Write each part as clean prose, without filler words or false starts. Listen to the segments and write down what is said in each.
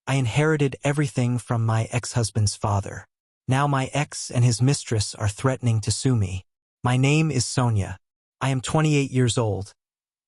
I inherited everything from my ex-husband's father. Now my ex and his mistress are threatening to sue me. My name is Sonia. I am 28 years old,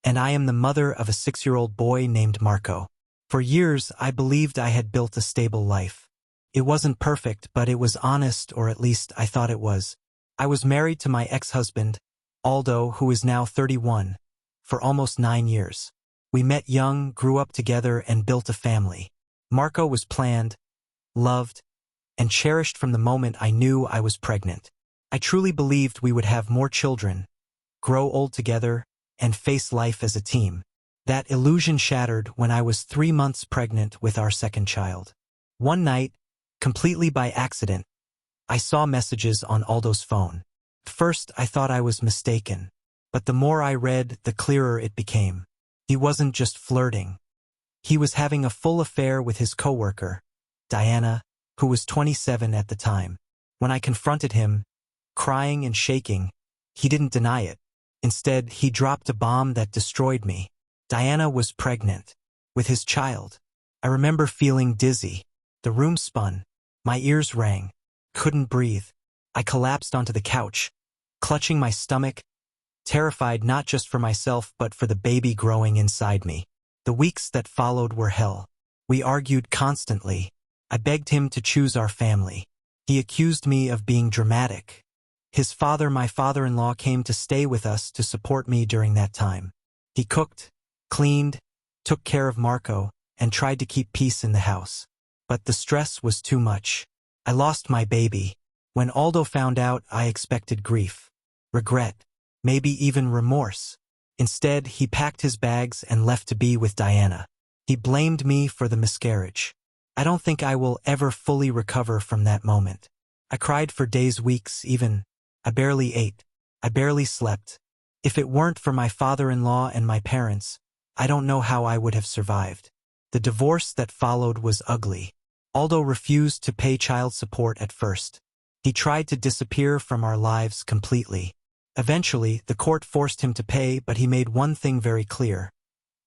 and I am the mother of a 6-year-old boy named Marco. For years, I believed I had built a stable life. It wasn't perfect, but it was honest, or at least I thought it was. I was married to my ex-husband, Aldo, who is now 31, for almost 9 years. We met young, grew up together, and built a family. Marco was planned, loved, and cherished from the moment I knew I was pregnant. I truly believed we would have more children, grow old together, and face life as a team. That illusion shattered when I was 3 months pregnant with our second child. One night, completely by accident, I saw messages on Aldo's phone. At first, I thought I was mistaken, but the more I read, the clearer it became. He wasn't just flirting. He was having a full affair with his coworker, Diana, who was 27 at the time. When I confronted him, crying and shaking, he didn't deny it. Instead, he dropped a bomb that destroyed me. Diana was pregnant, with his child. I remember feeling dizzy. The room spun. My ears rang. Couldn't breathe. I collapsed onto the couch, clutching my stomach, terrified not just for myself but for the baby growing inside me. The weeks that followed were hell. We argued constantly. I begged him to choose our family. He accused me of being dramatic. His father, my father-in-law, came to stay with us to support me during that time. He cooked, cleaned, took care of Marco, and tried to keep peace in the house. But the stress was too much. I lost my baby. When Aldo found out, I expected grief, regret, maybe even remorse. Instead, he packed his bags and left to be with Diana. He blamed me for the miscarriage. I don't think I will ever fully recover from that moment. I cried for days, weeks, even. I barely ate. I barely slept. If it weren't for my father-in-law and my parents, I don't know how I would have survived. The divorce that followed was ugly. Aldo refused to pay child support at first. He tried to disappear from our lives completely. Eventually, the court forced him to pay, but he made one thing very clear.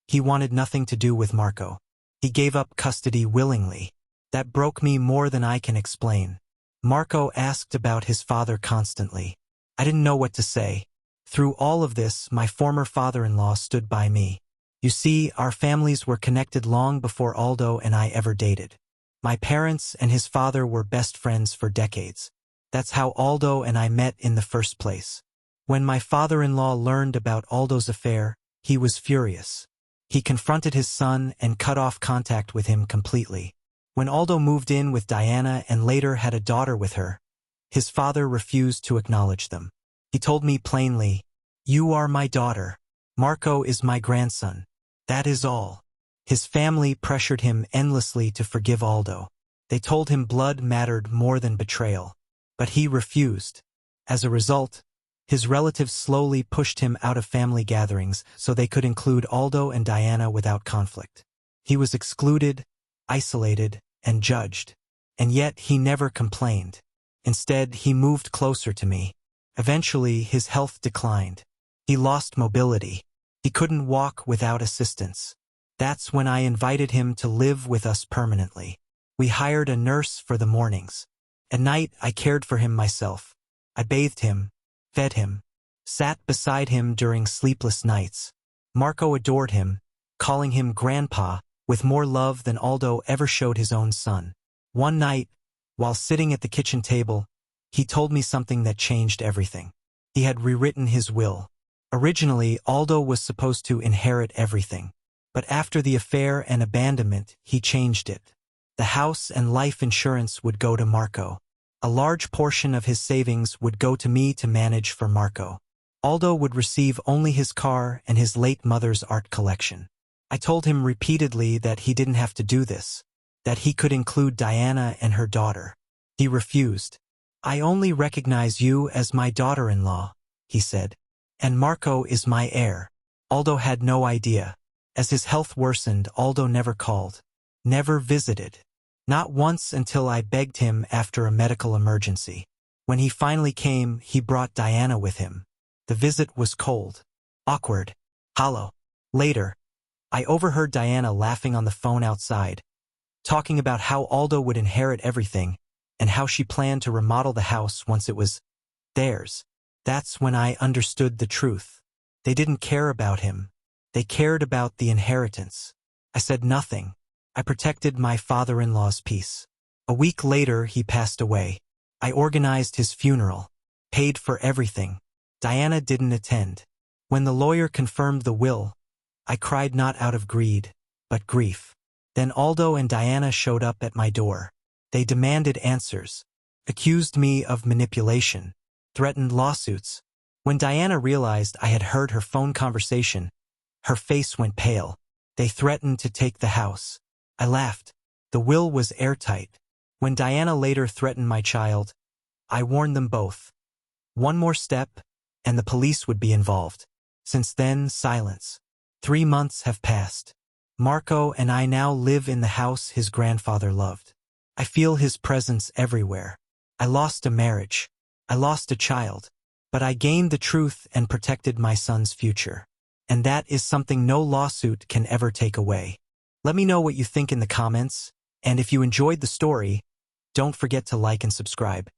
He wanted nothing to do with Marco. He gave up custody willingly. That broke me more than I can explain. Marco asked about his father constantly. I didn't know what to say. Through all of this, my former father-in-law stood by me. You see, our families were connected long before Aldo and I ever dated. My parents and his father were best friends for decades. That's how Aldo and I met in the first place. When my father-in-law learned about Aldo's affair, he was furious. He confronted his son and cut off contact with him completely. When Aldo moved in with Diana and later had a daughter with her, his father refused to acknowledge them. He told me plainly, "You are my daughter. Marco is my grandson. That is all." His family pressured him endlessly to forgive Aldo. They told him blood mattered more than betrayal. But he refused. As a result, his relatives slowly pushed him out of family gatherings so they could include Aldo and Diana without conflict. He was excluded, isolated, and judged. And yet he never complained. Instead, he moved closer to me. Eventually, his health declined. He lost mobility. He couldn't walk without assistance. That's when I invited him to live with us permanently. We hired a nurse for the mornings. At night, I cared for him myself. I bathed him, fed him, sat beside him during sleepless nights. Marco adored him, calling him Grandpa, with more love than Aldo ever showed his own son. One night, while sitting at the kitchen table, he told me something that changed everything. He had rewritten his will. Originally, Aldo was supposed to inherit everything. But after the affair and abandonment, he changed it. The house and life insurance would go to Marco. A large portion of his savings would go to me to manage for Marco. Aldo would receive only his car and his late mother's art collection. I told him repeatedly that he didn't have to do this, that he could include Diana and her daughter. He refused. "I only recognize you as my daughter-in-law," he said, "and Marco is my heir." Aldo had no idea. As his health worsened, Aldo never called, never visited. Not once until I begged him after a medical emergency. When he finally came, he brought Diana with him. The visit was cold, awkward, hollow. Later, I overheard Diana laughing on the phone outside, talking about how Aldo would inherit everything and how she planned to remodel the house once it was theirs. That's when I understood the truth. They didn't care about him. They cared about the inheritance. I said nothing. I protected my father-in-law's peace. A week later, he passed away. I organized his funeral, paid for everything. Diana didn't attend. When the lawyer confirmed the will, I cried not out of greed, but grief. Then Aldo and Diana showed up at my door. They demanded answers, accused me of manipulation, threatened lawsuits. When Diana realized I had heard her phone conversation, her face went pale. They threatened to take the house. I laughed. The will was airtight. When Diana later threatened my child, I warned them both. One more step, and the police would be involved. Since then, silence. 3 months have passed. Marco and I now live in the house his grandfather loved. I feel his presence everywhere. I lost a marriage. I lost a child. But I gained the truth and protected my son's future. And that is something no lawsuit can ever take away. Let me know what you think in the comments, and if you enjoyed the story, don't forget to like and subscribe.